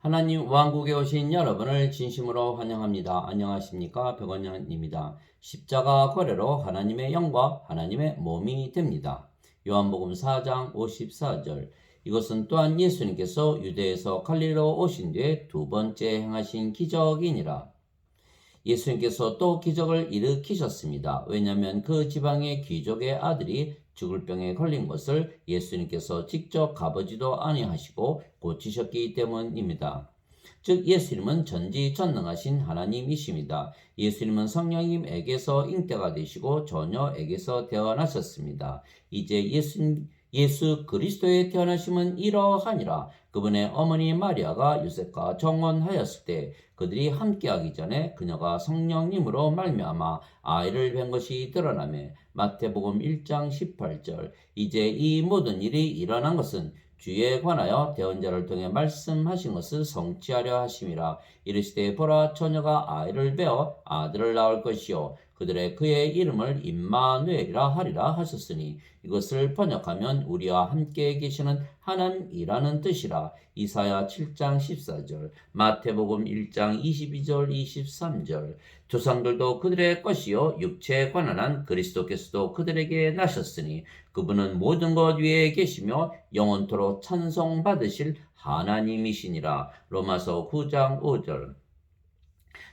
하나님 왕국에 오신 여러분을 진심으로 환영합니다. 안녕하십니까? 백원영입니다. 십자가 거래로 하나님의 영과 하나님의 몸이 됩니다. 요한복음 4장 54절. 이것은 또한 예수님께서 유대에서 갈릴리로 오신 뒤에 두 번째 행하신 기적이니라. 예수님께서 또 기적을 일으키셨습니다. 왜냐하면 그 지방의 귀족의 아들이 죽을 병에 걸린 것을 예수님께서 직접 가보지도 아니하시고 고치셨기 때문입니다. 즉 예수님은 전지전능하신 하나님이십니다. 예수님은 성령님에게서 잉태가 되시고 처녀에게서 태어나셨습니다. 이제 예수 그리스도의 태어나심은 이러하니라. 그분의 어머니 마리아가 요셉과 정혼하였을 때 그들이 함께하기 전에 그녀가 성령님으로 말미암아 아이를 뵌 것이 드러나매 마태복음 1장 18절. 이제 이 모든 일이 일어난 것은 주에 관하여 대언자를 통해 말씀하신 것을 성취하려 하심이라. 이르시되 보라 처녀가 아이를 베어 아들을 낳을 것이요 그의 이름을 임마누엘이라 하리라 하셨으니 이것을 번역하면 우리와 함께 계시는 하나님이라는 뜻이라. 이사야 7장 14절, 마태복음 1장 22절 23절. 조상들도 그들의 것이요 육체에 관한 그리스도께서도 그들에게 나셨으니 그분은 모든 것 위에 계시며 영원토록 찬송받으실 하나님이시니라. 로마서 9장 5절.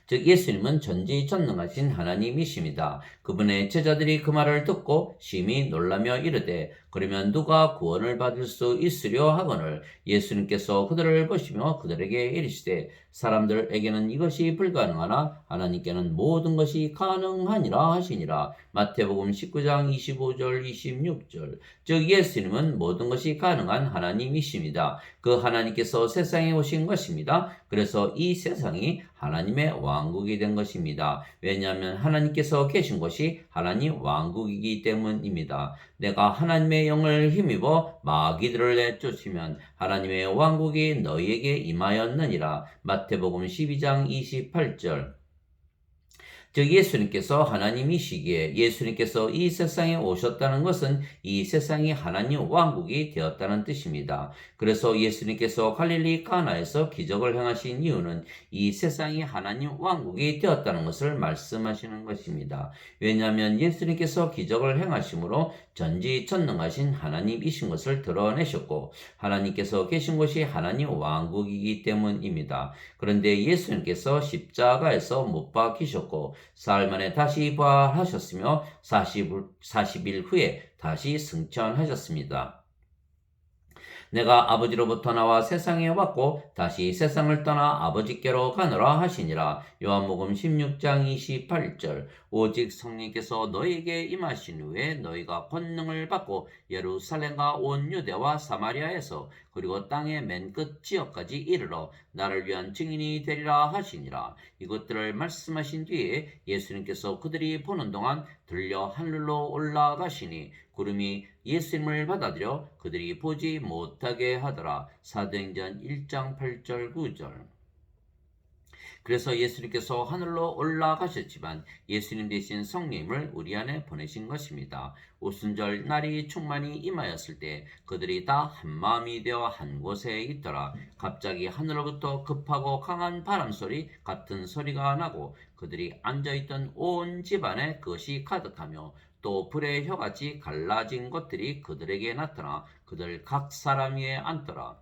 즉 예수님은 전지전능하신 하나님이십니다. 그분의 제자들이 그 말을 듣고 심히 놀라며 이르되 그러면 누가 구원을 받을 수 있으려 하거늘 예수님께서 그들을 보시며 그들에게 이르시되 사람들에게는 이것이 불가능하나 하나님께는 모든 것이 가능하니라 하시니라. 마태복음 19장 25절 26절. 즉 예수님은 모든 것이 가능한 하나님이십니다. 그 하나님께서 세상에 오신 것입니다. 그래서 이 세상이 하나님의 왕국이 된 것입니다. 왜냐하면 하나님께서 계신 곳이 하나님 왕국이기 때문입니다. 내가 하나님의 영을 힘입어 마귀들을 내쫓으면 하나님의 왕국이 너희에게 임하였느니라. 마태복음 12장 28절. 즉 예수님께서 하나님이시기에 예수님께서 이 세상에 오셨다는 것은 이 세상이 하나님 왕국이 되었다는 뜻입니다. 그래서 예수님께서 갈릴리 가나에서 기적을 행하신 이유는 이 세상이 하나님 왕국이 되었다는 것을 말씀하시는 것입니다. 왜냐하면 예수님께서 기적을 행하심으로 전지전능하신 하나님이신 것을 드러내셨고 하나님께서 계신 곳이 하나님 왕국이기 때문입니다. 그런데 예수님께서 십자가에서 못 박히셨고 사흘 만에 다시 부활하셨으며 40일 후에 다시 승천하셨습니다. 내가 아버지로부터 나와 세상에 왔고 다시 세상을 떠나 아버지께로 가노라 하시니라. 요한복음 16장 28절. 오직 성령께서 너희에게 임하신 후에 너희가 권능을 받고 예루살렘과 온 유대와 사마리아에서 그리고 땅의 맨 끝 지역까지 이르러 나를 위한 증인이 되리라 하시니라. 이것들을 말씀하신 뒤에 예수님께서 그들이 보는 동안 들려 하늘로 올라가시니 구름이 예수님을 받아들여 그들이 보지 못하게 하더라. 사도행전 1장 8절 9절. 그래서 예수님께서 하늘로 올라가셨지만 예수님 대신 성령님을 우리 안에 보내신 것입니다. 오순절 날이 충만히 임하였을 때 그들이 다 한마음이 되어 한 곳에 있더라. 갑자기 하늘로부터 급하고 강한 바람소리 같은 소리가 나고 그들이 앉아있던 온 집안에 그것이 가득하며 또 불의 혀같이 갈라진 것들이 그들에게 나타나 그들 각 사람 위에 앉더라.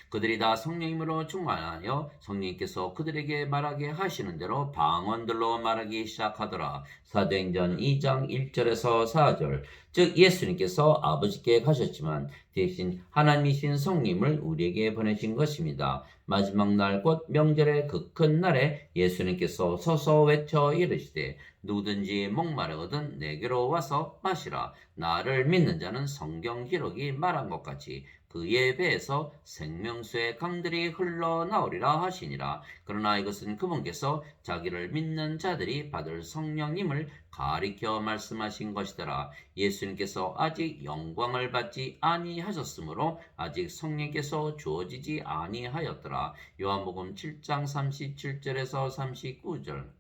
그들이 다 성령님으로 충만하여 성령님께서 그들에게 말하게 하시는 대로 방언들로 말하기 시작하더라. 사도행전 2장 1절에서 4절. 즉 예수님께서 아버지께 가셨지만 대신 하나님이신 성령님을 우리에게 보내신 것입니다. 마지막 날 곧 명절의 그 큰 날에 예수님께서 서서 외쳐 이르시되 누구든지 목마르거든 내게로 와서 마시라. 나를 믿는 자는 성경 기록이 말한 것 같이 그의 배에서 생명수의 강들이 흘러나오리라 하시니라. 그러나 이것은 그분께서 자기를 믿는 자들이 받을 성령님을 가리켜 말씀하신 것이더라. 예수님께서 아직 영광을 받지 아니하셨으므로 아직 성령께서 주어지지 아니하였더라. 요한복음 7장 37절에서 39절.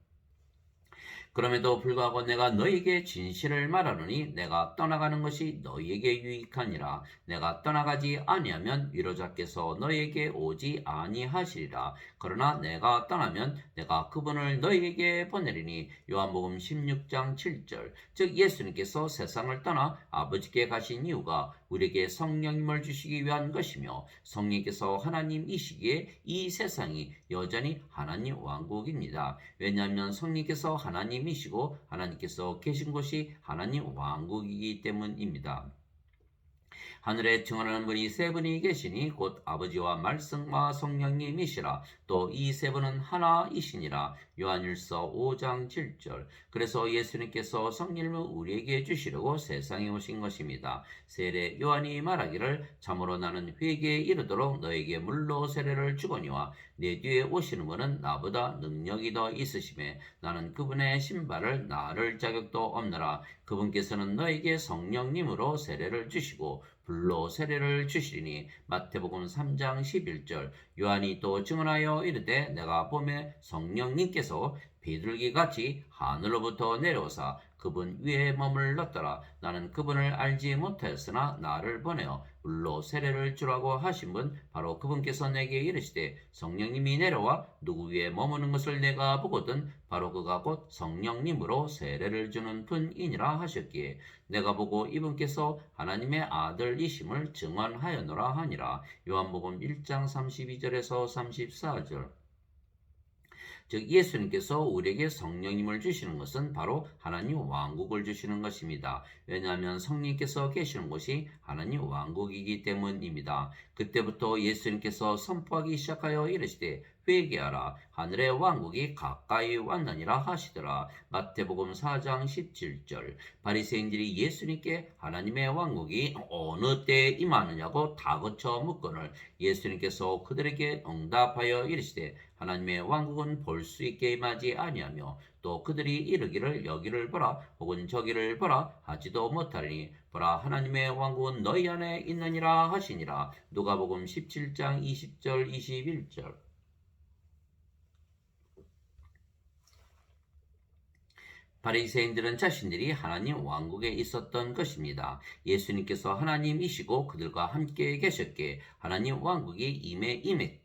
그럼에도 불구하고 내가 너희에게 진실을 말하노니 내가 떠나가는 것이 너희에게 유익하니라. 내가 떠나가지 아니하면 위로자께서 너희에게 오지 아니하시리라. 그러나 내가 떠나면 내가 그분을 너희에게 보내리니. 요한복음 16장 7절. 즉 예수님께서 세상을 떠나 아버지께 가신 이유가 우리에게 성령님을 주시기 위한 것이며, 성령께서 하나님이시기에 이 세상이 여전히 하나님 왕국입니다. 왜냐하면 성령께서 하나님이시고 하나님께서 계신 곳이 하나님 왕국이기 때문입니다. 하늘에 증언하는 분이 세 분이 계시니 곧 아버지와 말씀과 성령님이시라. 또 이 세 분은 하나이시니라. 요한일서 5장 7절. 그래서 예수님께서 성령을 우리에게 주시려고 세상에 오신 것입니다. 세례 요한이 말하기를 참으로 나는 회개에 이르도록 너에게 물로 세례를 주거니와 내 뒤에 오시는 분은 나보다 능력이 더 있으심에 나는 그분의 신발을 나를 자격도 없느라. 그분께서는 너에게 성령님으로 세례를 주시고 불로 세례를 주시리니. 마태복음 3장 11절. 요한이 또 증언하여 이르되 내가 보매 성령님께서 비둘기같이 하늘로부터 내려오사 그분 위에 머물렀더라. 나는 그분을 알지 못하였으나 나를 보내어 물로 세례를 주라고 하신 분 바로 그분께서 내게 이르시되 성령님이 내려와 누구 위에 머무는 것을 내가 보거든 바로 그가 곧 성령님으로 세례를 주는 분이니라 하셨기에 내가 보고 이분께서 하나님의 아들이심을 증언하였노라 하니라. 요한복음 1장 32절에서 34절. 즉 예수님께서 우리에게 성령님을 주시는 것은 바로 하나님 왕국을 주시는 것입니다. 왜냐하면 성령님께서 계시는 곳이 하나님 왕국이기 때문입니다. 그때부터 예수님께서 선포하기 시작하여 이르시되 회개하라 하늘의 왕국이 가까이 왔느니라 하시더라. 마태복음 4장 17절. 바리새인들이 예수님께 하나님의 왕국이 어느 때에 임하느냐고 다그쳐 묻거늘 예수님께서 그들에게 응답하여 이르시되 하나님의 왕국은 볼 수 있게 임하지 아니하며 또 그들이 이르기를 여기를 보라 혹은 저기를 보라 하지도 못하리니 보라 하나님의 왕국은 너희 안에 있느니라 하시니라. 누가복음 17장 20절 21절. 바리새인들은 자신들이 하나님 왕국에 있었던 것입니다. 예수님께서 하나님이시고 그들과 함께 계셨기에 하나님 왕국이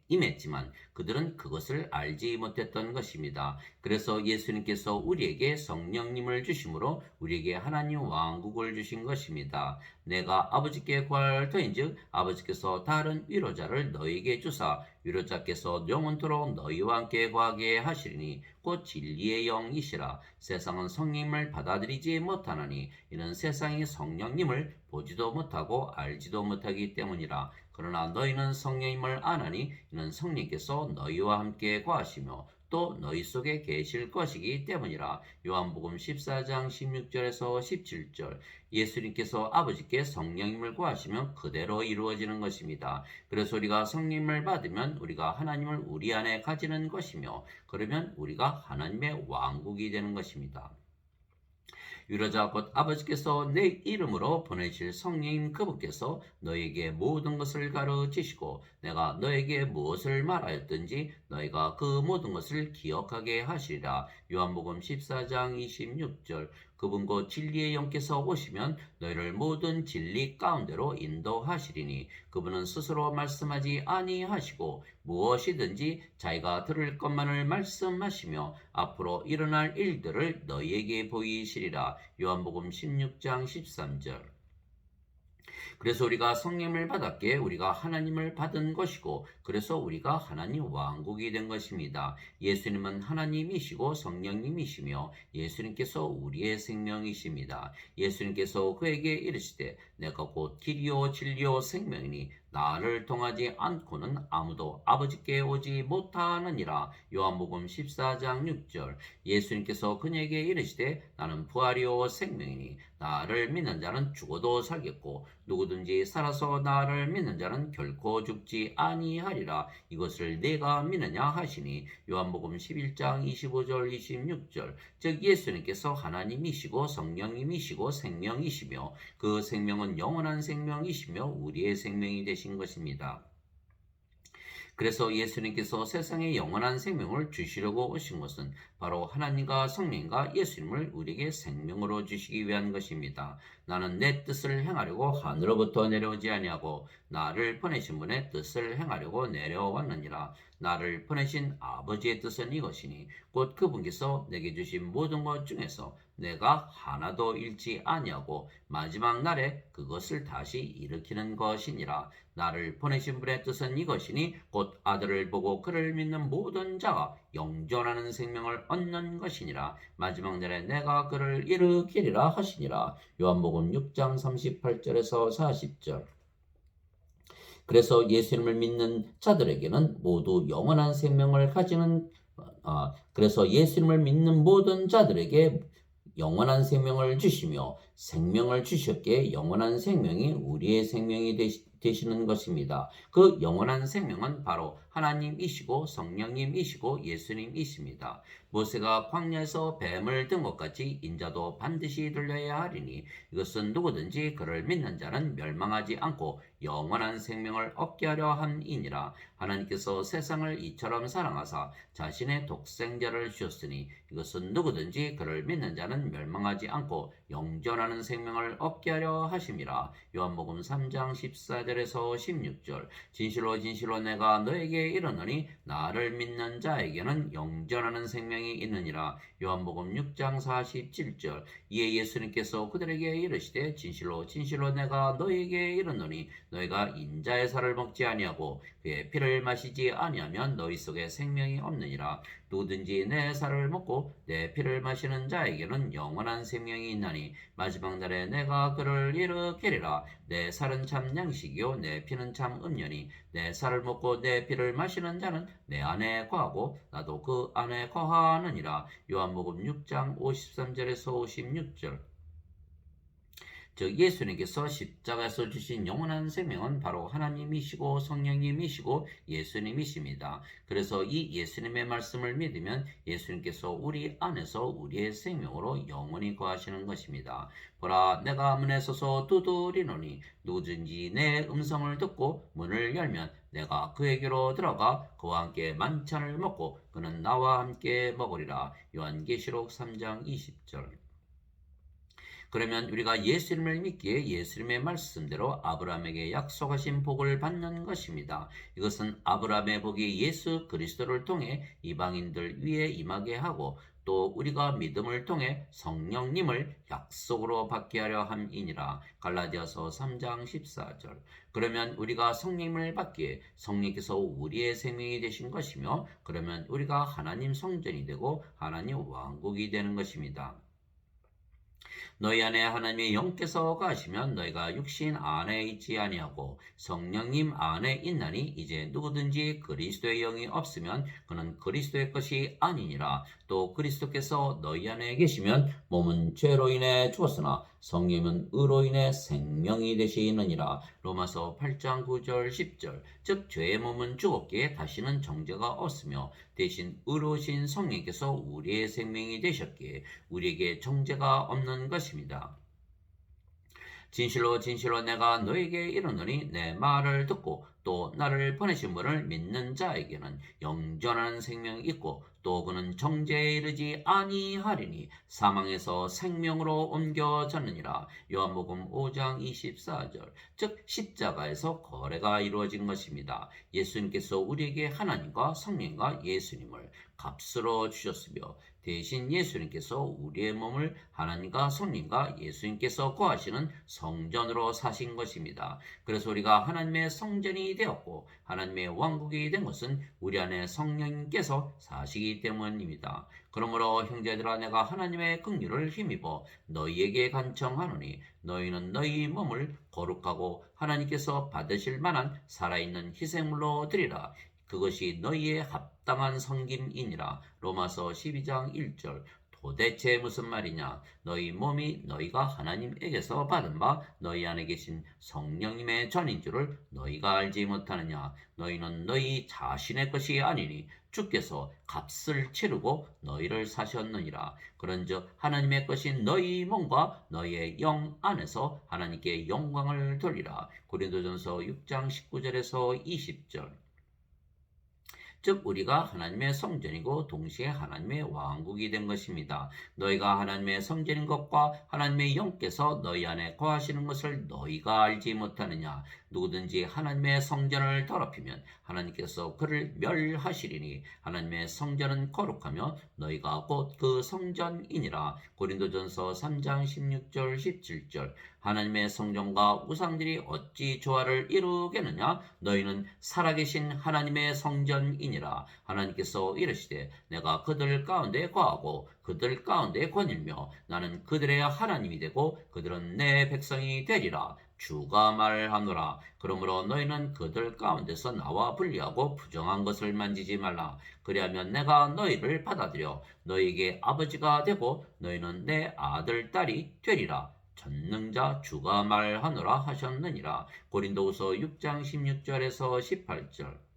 임했지만 그들은 그것을 알지 못했던 것입니다. 그래서 예수님께서 우리에게 성령님을 주심으로 우리에게 하나님 왕국을 주신 것입니다. 내가 아버지께 구할 터인즉 아버지께서 다른 위로자를 너희에게 주사 위로자께서 영원토록 너희와 함께 거하게 하시리니 곧 진리의 영이시라. 세상은 성령님을 받아들이지 못하나니 이는 세상이 성령님을 보지도 못하고 알지도 못하기 때문이라. 그러나 너희는 성령님을 아나니 이는 성령께서 너희와 함께 거하시며 또 너희 속에 계실 것이기 때문이라. 요한복음 14장 16절에서 17절. 예수님께서 아버지께 성령님을 구하시면 그대로 이루어지는 것입니다. 그래서 우리가 성령님을 받으면 우리가 하나님을 우리 안에 가지는 것이며 그러면 우리가 하나님의 왕국이 되는 것입니다. 위로자 곧 아버지께서 내 이름으로 보내실 성령님 그분께서 너에게 모든 것을 가르치시고 내가 너에게 무엇을 말하였든지 너희가 그 모든 것을 기억하게 하시리라. 요한복음 14장 26절. 그분 곧 진리의 영께서 오시면 너희를 모든 진리 가운데로 인도하시리니 그분은 스스로 말씀하지 아니하시고 무엇이든지 자기가 들을 것만을 말씀하시며 앞으로 일어날 일들을 너희에게 보이시리라. 요한복음 16장 13절. 그래서 우리가 성령을 받았기에 우리가 하나님을 받은 것이고 그래서 우리가 하나님 왕국이 된 것입니다. 예수님은 하나님이시고 성령님이시며 예수님께서 우리의 생명이십니다. 예수님께서 그에게 이르시되 내가 곧 길이요 진리요 생명이니 나를 통하지 않고는 아무도 아버지께 오지 못하느니라. 요한복음 14장 6절. 예수님께서 그에게 이르시되 나는 부활이요 생명이니 나를 믿는 자는 죽어도 살겠고 누구든지 살아서 나를 믿는 자는 결코 죽지 아니하리라. 이것을 내가 믿느냐 하시니. 요한복음 11장 25절 26절. 즉 예수님께서 하나님이시고 성령님이시고 생명이시며 그 생명은 영원한 생명이시며 우리의 생명이 되신 것입니다. 그래서 예수님께서 세상에 영원한 생명을 주시려고 오신 것은 바로 하나님과 성령과 예수님을 우리에게 생명으로 주시기 위한 것입니다. 나는 내 뜻을 행하려고 하늘로부터 내려오지 아니하고 나를 보내신 분의 뜻을 행하려고 내려왔느니라. 나를 보내신 아버지의 뜻은 이것이니 곧 그분께서 내게 주신 모든 것 중에서 내가 하나도 잃지 아니하고 마지막 날에 그것을 다시 일으키는 것이니라. 나를 보내신 분의 뜻은 이것이니 곧 아들을 보고 그를 믿는 모든 자가 영존하는 생명을 얻는 것이니라. 마지막 날에 내가 그를 일으키리라 하시니라. 요한복음 6장 38절에서 40절. 그래서 예수님을 믿는 자들에게는 모두 영원한 생명을 가지는 그래서 예수님을 믿는 모든 자들에게 영원한 생명을 주시며 생명을 주셨기에 영원한 생명이 우리의 생명이 되시는 것입니다. 그 영원한 생명은 바로 하나님이시고 성령님이시고 예수님이십니다. 모세가 광야에서 뱀을 든 것 같이 인자도 반드시 들려야 하리니 이것은 누구든지 그를 믿는 자는 멸망하지 않고 영원한 생명을 얻게 하려 함이니라. 하나님께서 세상을 이처럼 사랑하사 자신의 독생자를 주셨으니 이것은 누구든지 그를 믿는 자는 멸망하지 않고 영존하는 생명을 얻게 하려 하심이라. 요한복음 3장 14절에서 16절. 진실로 진실로 내가 너에게 이르노니 나를 믿는 자에게는 영존하는 생명이 있느니라. 요한복음 6장 47절. 이에 예수님께서 그들에게 이르시되 진실로 진실로 내가 너에게 이르노니 너희가 인자의 살을 먹지 아니하고 그의 피를 마시지 아니하면 너희 속에 생명이 없느니라. 누구든지 내 살을 먹고 내 피를 마시는 자에게는 영원한 생명이 있나니 마지막 날에 내가 그를 일으키리라. 내 살은 참 양식이요 내 피는 참 음료니 내 살을 먹고 내 피를 마시는 자는 내 안에 거하고 나도 그 안에 거하느니라. 요한복음 6장 53절에서 56절. 즉 예수님께서 십자가에서 주신 영원한 생명은 바로 하나님이시고 성령님이시고 예수님이십니다. 그래서 이 예수님의 말씀을 믿으면 예수님께서 우리 안에서 우리의 생명으로 영원히 거하시는 것입니다. 보라 내가 문에 서서 두드리노니 누구든지 내 음성을 듣고 문을 열면 내가 그에게로 들어가 그와 함께 만찬을 먹고 그는 나와 함께 먹으리라. 요한계시록 3장 20절. 그러면 우리가 예수님을 믿기에 예수님의 말씀대로 아브라함에게 약속하신 복을 받는 것입니다. 이것은 아브라함의 복이 예수 그리스도를 통해 이방인들 위에 임하게 하고 또 우리가 믿음을 통해 성령님을 약속으로 받게 하려 함이니라. 갈라디아서 3장 14절. 그러면 우리가 성령님을 받기에 성령께서 우리의 생명이 되신 것이며 그러면 우리가 하나님 성전이 되고 하나님 왕국이 되는 것입니다. 너희 안에 하나님의 영께서 거하시면 너희가 육신 안에 있지 아니하고 성령님 안에 있나니 이제 누구든지 그리스도의 영이 없으면 그는 그리스도의 것이 아니니라. 또 그리스도께서 너희 안에 계시면 몸은 죄로 인해 죽었으나 성령은 의로 인해 생명이 되시느니라. 로마서 8장 9절 10절. 즉 죄의 몸은 죽었기에 다시는 정죄가 없으며 대신 의로우신 성령께서 우리의 생명이 되셨기에 우리에게 정죄가 없는 것입니다. 진실로 진실로 내가 너에게 이르노니 내 말을 듣고 또 나를 보내신 분을 믿는 자에게는 영존하는 생명이 있고 또 그는 정죄에 이르지 아니하리니 사망에서 생명으로 옮겨졌느니라. 요한복음 5장 24절. 즉 십자가에서 거래가 이루어진 것입니다. 예수님께서 우리에게 하나님과 성령과 예수님을 값으로 주셨으며 대신 예수님께서 우리의 몸을 하나님과 성령과 예수님께서 거하시는 성전으로 사신 것입니다. 그래서 우리가 하나님의 성전이 되었고 하나님의 왕국이 된 것은 우리 안에 성령님께서 사시기 때문입니다. 그러므로 형제들아 내가 하나님의 긍휼을 힘입어 너희에게 간청하노니 너희는 너희 몸을 거룩하고 하나님께서 받으실 만한 살아있는 희생물로 드리라. 그것이 너희의 합당한 섬김이니라. 로마서 12장 1절. 도대체 무슨 말이냐? 너희 몸이 너희가 하나님에게서 받은 바 너희 안에 계신 성령님의 전인 줄을 너희가 알지 못하느냐? 너희는 너희 자신의 것이 아니니 주께서 값을 치르고 너희를 사셨느니라. 그런즉 하나님의 것인 너희 몸과 너희의 영 안에서 하나님께 영광을 돌리라. 고린도전서 6장 19절에서 20절. 즉 우리가 하나님의 성전이고 동시에 하나님의 왕국이 된 것입니다. 너희가 하나님의 성전인 것과 하나님의 영께서 너희 안에 거하시는 것을 너희가 알지 못하느냐. 누구든지 하나님의 성전을 더럽히면 하나님께서 그를 멸하시리니 하나님의 성전은 거룩하며 너희가 곧 그 성전이니라. 고린도전서 3장 16절 17절. 하나님의 성전과 우상들이 어찌 조화를 이루겠느냐. 너희는 살아계신 하나님의 성전이니라. 하나님께서 이르시되 내가 그들 가운데 거하고 그들 가운데 거닐며 나는 그들의 하나님이 되고 그들은 내 백성이 되리라. 주가 말하노라. 그러므로 너희는 그들 가운데서 나와 분리하고 부정한 것을 만지지 말라. 그리하면 내가 너희를 받아들여 너희에게 아버지가 되고 너희는 내 아들 딸이 되리라. 전능자 주가 말하노라 하셨느니라. 고린도후서 6장 16절에서 18절.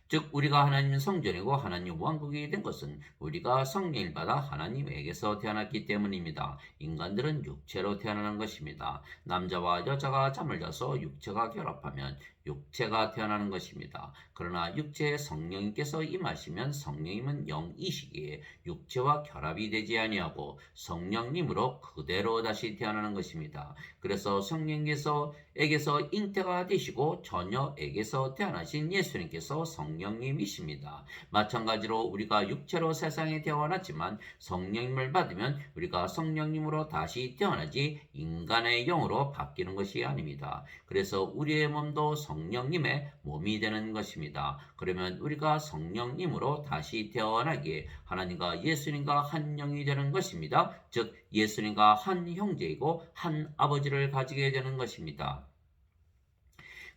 즉 우리가 하나님 성전이고 하나님 왕국이 된 것은 우리가 성령을 받아 하나님에게서 태어났기 때문입니다. 인간들은 육체로 태어나는 것입니다. 남자와 여자가 잠을 자서 육체가 결합하면 육체가 태어나는 것입니다. 그러나 육체에 성령님께서 임하시면 성령님은 영이시기에 육체와 결합이 되지 아니하고 성령님으로 그대로 다시 태어나는 것입니다. 그래서 성령님께서에게서 잉태가 되시고 처녀에게서 태어나신 예수님께서 성령님이십니다. 마찬가지로 우리가 육체로 세상에 태어났지만 성령님을 받으면 우리가 성령님으로 다시 태어나지 인간의 영으로 바뀌는 것이 아닙니다. 그래서 우리의 몸도 성령님의 몸이 되는 것입니다. 그러면 우리가 성령님으로 다시 태어나기에 하나님과 예수님과 한 영이 되는 것입니다. 즉 예수님과 한 형제이고 한 아버지를 가지게 되는 것입니다.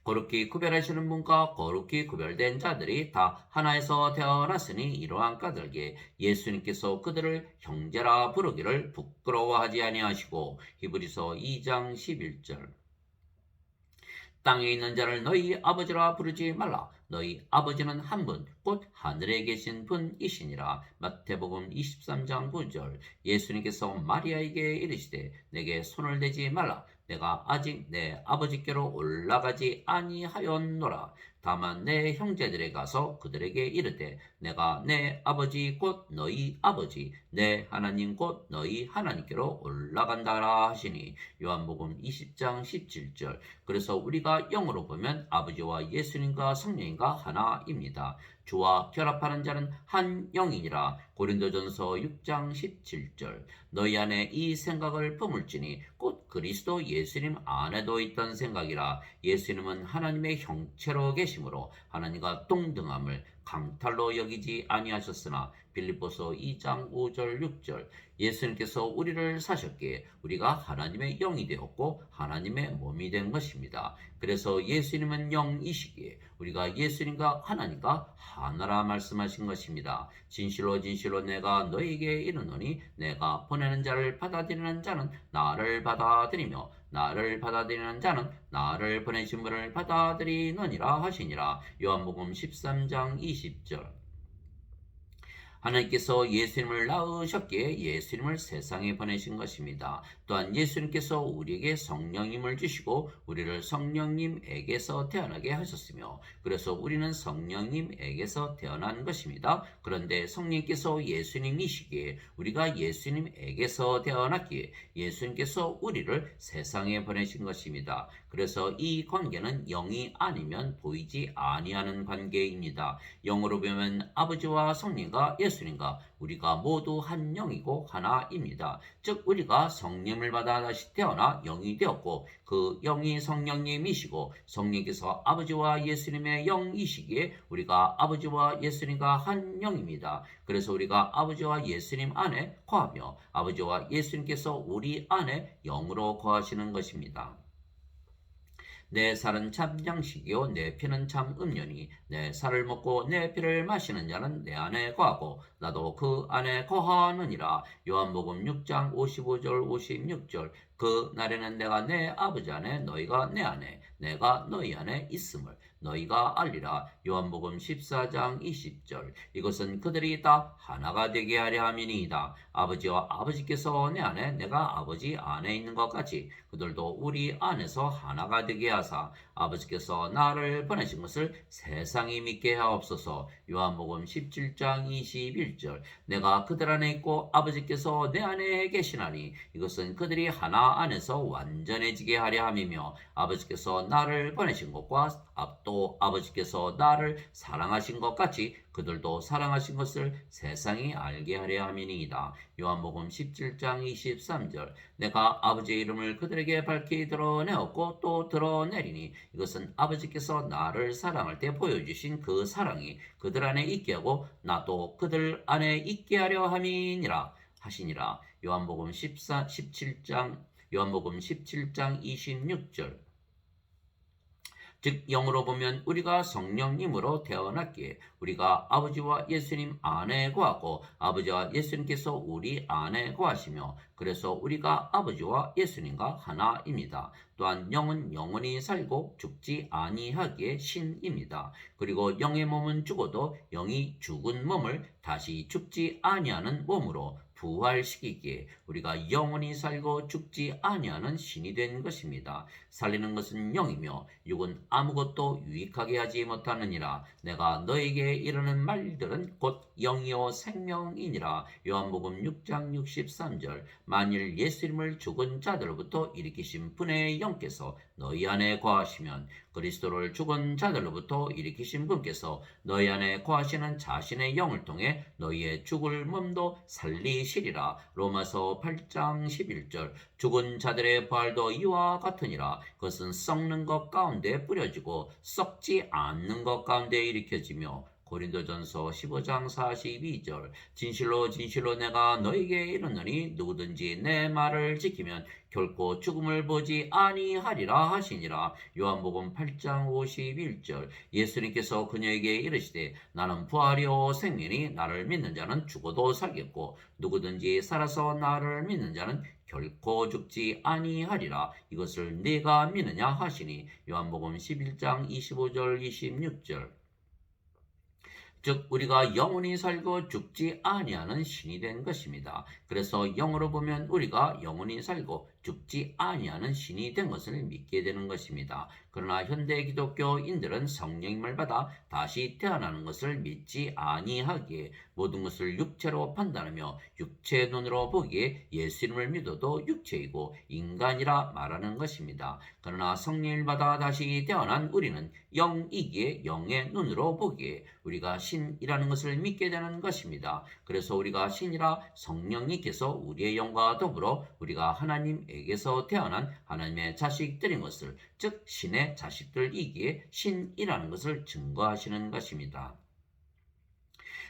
거룩히 구별하시는 분과 거룩히 구별된 자들이 다 하나에서 태어났으니 이러한 까닭에 예수님께서 그들을 형제라 부르기를 부끄러워하지 아니하시고 히브리서 2장 11절. 땅에 있는 자를 너희 아버지라 부르지 말라. 너희 아버지는 한 분, 곧 하늘에 계신 분이시니라. 마태복음 23장 9절. 예수님께서 마리아에게 이르시되 내게 손을 대지 말라. 내가 아직 내 아버지께로 올라가지 아니하였노라. 다만 내 형제들에 가서 그들에게 이르되 내가 내 아버지 곧 너희 아버지 내 하나님 곧 너희 하나님께로 올라간다라 하시니. 요한복음 20장 17절. 그래서 우리가 영으로 보면 아버지와 예수님과 성령님과 하나입니다. 주와 결합하는 자는 한 영이니라. 고린도전서 6장 17절. 너희 안에 이 생각을 품을지니 곧 그리스도 예수님 안에도 있던 생각이라. 예수님은 하나님의 형체로 계심으로 하나님과 동등함을 강탈로 여기지 아니하셨으나 빌립보서 2장 5절 6절. 예수님께서 우리를 사셨기에 우리가 하나님의 영이 되었고 하나님의 몸이 된 것입니다. 그래서 예수님은 영이시기에 우리가 예수님과 하나님과 하나라 말씀하신 것입니다. 진실로 진실로 내가 너희에게 이르노니 내가 보내는 자를 받아들이는 자는 나를 받아들이며 나를 받아들이는 자는 나를 보내신 분을 받아들이느니라 하시니라. 요한복음 13장 20절. 하나님께서 예수님을 낳으셨기에 예수님을 세상에 보내신 것입니다. 또한 예수님께서 우리에게 성령님을 주시고 우리를 성령님에게서 태어나게 하셨으며 그래서 우리는 성령님에게서 태어난 것입니다. 그런데 성령님께서 예수님이시기에 우리가 예수님에게서 태어났기에 예수님께서 우리를 세상에 보내신 것입니다. 그래서 이 관계는 영이 아니면 보이지 아니하는 관계입니다. 영으로 보면 아버지와 성령과 예수님과 우리가 모두 한 영이고 하나입니다. 즉 우리가 성령을 받아 다시 태어나 영이 되었고 그 영이 성령님이시고 성령께서 아버지와 예수님의 영이시기에 우리가 아버지와 예수님과 한 영입니다. 그래서 우리가 아버지와 예수님 안에 거하며 아버지와 예수님께서 우리 안에 영으로 거하시는 것입니다. 내 살은 참 양식이요 내 피는 참 음료니 내 살을 먹고 내 피를 마시는 자는 내 안에 거하고 나도 그 안에 거하느니라. 요한복음 6장 55절 56절 그 날에는 내가 내 아버지 안에 너희가 내 안에 내가 너희 안에 있음을 너희가 알리라. 요한복음 14장 20절. 이것은 그들이 다 하나가 되게 하려 함이니이다. 아버지와 아버지께서 내 안에 내가 아버지 안에 있는 것 같이 그들도 우리 안에서 하나가 되게 하사 아버지께서 나를 보내신 것을 세상이 믿게 하옵소서. 요한복음 17장 21절. 내가 그들 안에 있고 아버지께서 내 안에 계시나니 이것은 그들이 하나 안에서 완전해지게 하려 함이며 아버지께서 나를 보내신 것과 또 아버지께서 나를 사랑하신 것 같이 그들도 사랑하신 것을 세상이 알게 하려 함이니이다. 요한복음 17장 23절. 내가 아버지의 이름을 그들에게 밝히 드러내었고 또 드러내리니 이것은 아버지께서 나를 사랑할 때 보여주신 그 사랑이 그들 안에 있게 하고 나도 그들 안에 있게 하려 함이니라 하시니라. 요한복음 17장 26절. 즉 영으로 보면 우리가 성령님으로 태어났기에 우리가 아버지와 예수님 안에 거하고 아버지와 예수님께서 우리 안에 거하시며 그래서 우리가 아버지와 예수님과 하나입니다. 또한 영은 영원히 살고 죽지 아니하기에 신입니다. 그리고 영의 몸은 죽어도 영이 죽은 몸을 다시 죽지 아니하는 몸으로 부활시키기에 우리가 영원히 살고 죽지 아니하는 신이 된 것입니다. 살리는 것은 영이며 육은 아무것도 유익하게 하지 못하느니라. 내가 너에게 이르는 말들은 곧 영이요 생명이니라. 요한복음 6장 63절. 만일 예수님을 죽은 자들로부터 일으키신 분의 영께서 너희 안에 거하시면 그리스도를 죽은 자들로부터 일으키신 분께서 너희 안에 거하시는 자신의 영을 통해 너희의 죽을 몸도 살리시리라. 로마서 8장 11절. 죽은 자들의 부활도 이와 같으니라. 그것은 썩는 것 가운데 뿌려지고 썩지 않는 것 가운데 일으켜지며 고린도전서 15장 42절. 진실로 진실로 내가 너에게 이르노니 누구든지 내 말을 지키면 결코 죽음을 보지 아니하리라 하시니라. 요한복음 8장 51절. 예수님께서 그녀에게 이르시되 나는 부활이요 생명이니 나를 믿는 자는 죽어도 살겠고 누구든지 살아서 나를 믿는 자는 결코 죽지 아니하리라. 이것을 네가 믿느냐 하시니. 요한복음 11장 25절 26절. 즉 우리가 영원히 살고 죽지 아니하는 신이 된 것입니다. 그래서 영으로 보면 우리가 영원히 살고 죽지 아니하는 신이 된 것을 믿게 되는 것입니다. 그러나 현대 기독교인들은 성령님을 받아 다시 태어나는 것을 믿지 아니하기에 모든 것을 육체로 판단하며 육체의 눈으로 보기에 예수님을 믿어도 육체이고 인간이라 말하는 것입니다. 그러나 성령을 받아 다시 태어난 우리는 영이기에 영의 눈으로 보기에 우리가 신이라는 것을 믿게 되는 것입니다. 그래서 우리가 신이라 성령님께서 우리의 영과 더불어 우리가 하나님에게서 태어난 하나님의 자식들인 것을, 즉 신의 자식들이기에 신이라는 것을 증거하시는 것입니다.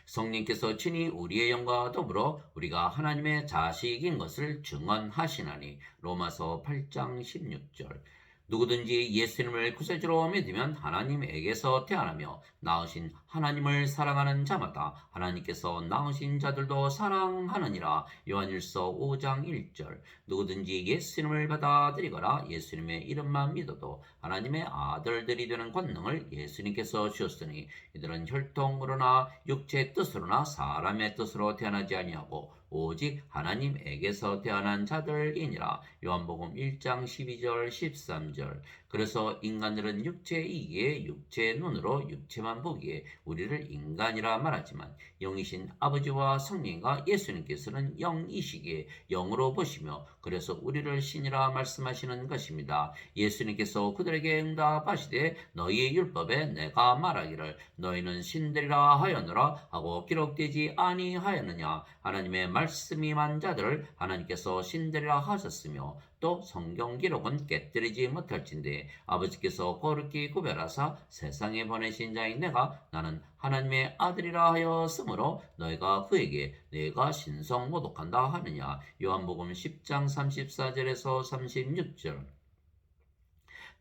성령께서 친히 우리의 영과 더불어 우리가 하나님의 자식인 것을 증언하시나니. 로마서 8장 16절. 누구든지 예수님을 구세주로 믿으면 하나님에게서 태어나며 낳으신 하나님을 사랑하는 자마다 하나님께서 낳으신 자들도 사랑하느니라. 요한일서 5장 1절. 누구든지 예수님을 받아들이거나 예수님의 이름만 믿어도 하나님의 아들들이 되는 권능을 예수님께서 주셨으니 이들은 혈통으로나 육체의 뜻으로나 사람의 뜻으로 태어나지 아니하고 오직 하나님에게서 태어난 자들이니라. 요한복음 1장 12절 13절. 그래서 인간들은 육체이기에 육체의 눈으로 육체만 보기에 우리를 인간이라 말하지만 영이신 아버지와 성령과 예수님께서는 영이시기에 영으로 보시며 그래서 우리를 신이라 말씀하시는 것입니다. 예수님께서 그들에게 응답하시되 너희의 율법에 내가 말하기를 너희는 신들이라 하였노라 하고 기록되지 아니하였느냐. 하나님의 말씀이 만 자들을 하나님께서 신들이라 하셨으며 또 성경 기록은 깨뜨리지 못할진대 아버지께서 거룩히 구별하사 세상에 보내신 자인 내가 나는 하나님의 아들이라 하였으므로 너희가 그에게 내가 신성 모독한다 하느냐. 요한복음 10장 34절에서 36절.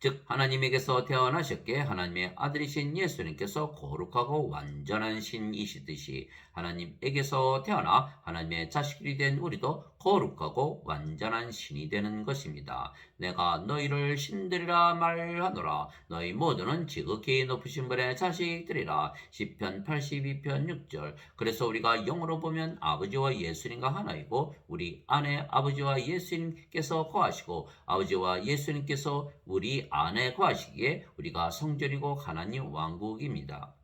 즉 하나님에게서 태어나셨기에 하나님의 아들이신 예수님께서 거룩하고 완전한 신이시듯이 하나님에게서 태어나 하나님의 자식들이 된 우리도 거룩하고 완전한 신이 되는 것입니다. 내가 너희를 신들이라 말하노라. 너희 모두는 지극히 높으신 분의 자식들이라. 시편 82편 6절. 그래서 우리가 영으로 보면 아버지와 예수님과 하나이고 우리 안에 아버지와 예수님께서 거하시고 아버지와 예수님께서 우리 안에 거하시기에 우리가 성전이고 하나님 왕국입니다.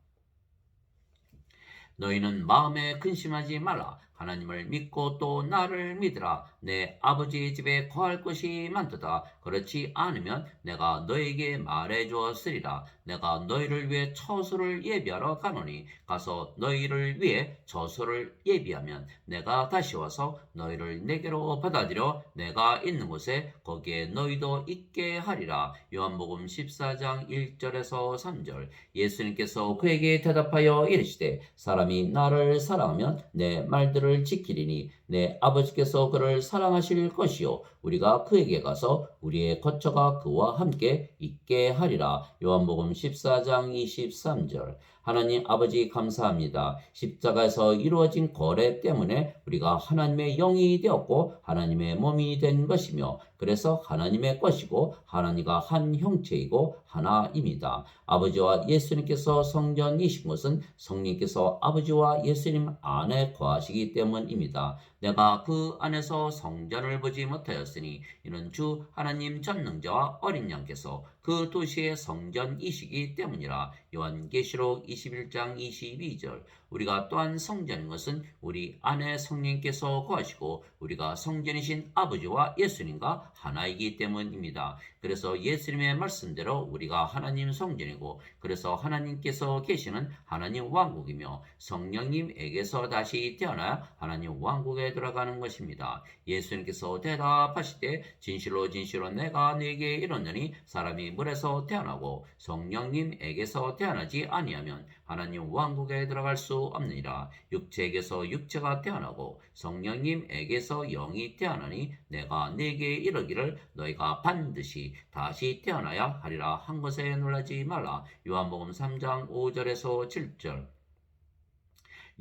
너희는 마음에 근심하지 말라. 하나님을 믿고 또 나를 믿으라. 내 아버지의 집에 거할 것이 많도다. 그렇지 않으면 내가 너에게 말해 주었으리라. 내가 너희를 위해 처소를 예비하러 가노니 가서 너희를 위해 처소를 예비하면 내가 다시 와서 너희를 내게로 받아들여 내가 있는 곳에 거기에 너희도 있게 하리라. 요한복음 14장 1절에서 3절. 예수님께서 그에게 대답하여 이르시되 사람이 나를 사랑하면 내 말들을 지키리니 내 아버지께서 그를 사랑하실 것이요 우리가 그에게 가서 우리의 거처가 그와 함께 있게 하리라. 요한복음 14장 23절. 하나님 아버지 감사합니다. 십자가에서 이루어진 거래 때문에 우리가 하나님의 영이 되었고 하나님의 몸이 된 것이며 그래서 하나님의 것이고 하나님과 한 형체이고 하나입니다. 아버지와 예수님께서 성전이신 것은 성령께서 아버지와 예수님 안에 거하시기 때문입니다. 내가 그 안에서 성전을 보지 못하였으니 이는 주 하나님 전능자와 어린 양께서 그 도시의 성전이시기 때문이라. 요한계시록 21장 22절. 우리가 또한 성전인 것은 우리 안에 성령께서 거하시고 우리가 성전이신 아버지와 예수님과 하나이기 때문입니다. 그래서 예수님의 말씀대로 우리가 하나님 성전이고 그래서 하나님께서 계시는 하나님 왕국이며 성령님에게서 다시 태어나야 하나님 왕국에 들어가는 것입니다. 예수님께서 대답하시되 진실로 진실로 내가 네게 이르노니 사람이 물에서 태어나고 성령님에게서 태어나지 아니하면 하나님 왕국에 들어갈 수 없느니라. 육체에게서 육체가 태어나고 성령님에게서 영이 태어나니 내가 네게 이르기를 너희가 반드시 다시 태어나야 하리라 한 것에 놀라지 말라. 요한복음 3장 5절에서 7절.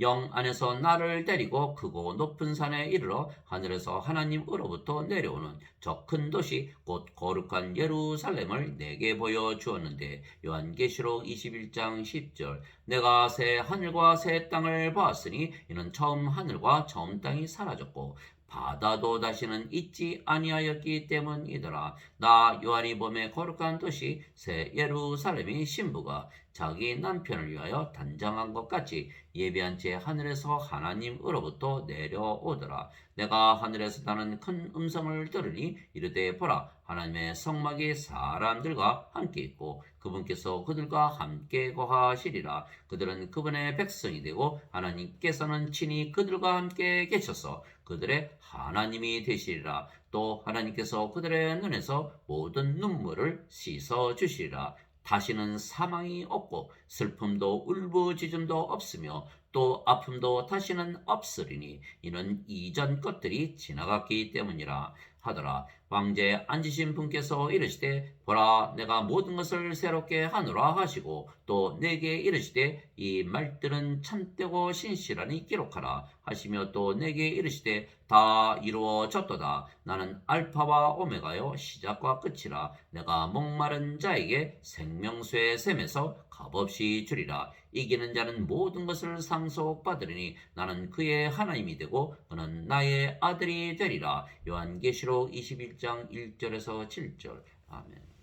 영 안에서 나를 데리고 크고 높은 산에 이르러 하늘에서 하나님으로부터 내려오는 저 큰 도시 곧 거룩한 예루살렘을 내게 보여주었는데 요한계시록 21장 10절. 내가 새 하늘과 새 땅을 보았으니 이는 처음 하늘과 처음 땅이 사라졌고 바다도 다시는 있지 아니하였기 때문이더라. 나 요한이 봄에 거룩한 도시 새 예루살렘이 신부가 자기 남편을 위하여 단장한 것 같이 예비한 채 하늘에서 하나님으로부터 내려오더라. 내가 하늘에서 나는 큰 음성을 들으니 이르되 보라 하나님의 성막이 사람들과 함께 있고 그분께서 그들과 함께 거하시리라. 그들은 그분의 백성이 되고 하나님께서는 친히 그들과 함께 계셔서 그들의 하나님이 되시리라. 또 하나님께서 그들의 눈에서 모든 눈물을 씻어 주시리라. 다시는 사망이 없고 슬픔도 울부짖음도 없으며 또 아픔도 다시는 없으리니 이는 이전 것들이 지나갔기 때문이라 하더라. 왕제에 앉으신 분께서 이르시되 보라 내가 모든 것을 새롭게 하노라 하시고 또 내게 이르시되 이 말들은 참되고 신실하니 기록하라 하시며 또 내게 이르시되 다 이루어졌도다. 나는 알파와 오메가요 시작과 끝이라. 내가 목마른 자에게 생명수의 샘에서 값없이 주리라. 이기는 자는 모든 것을 상속받으리니 나는 그의 하나님이 되고 그는 나의 아들이 되리라. 요한계시록 21장 1절에서 7절. 아멘.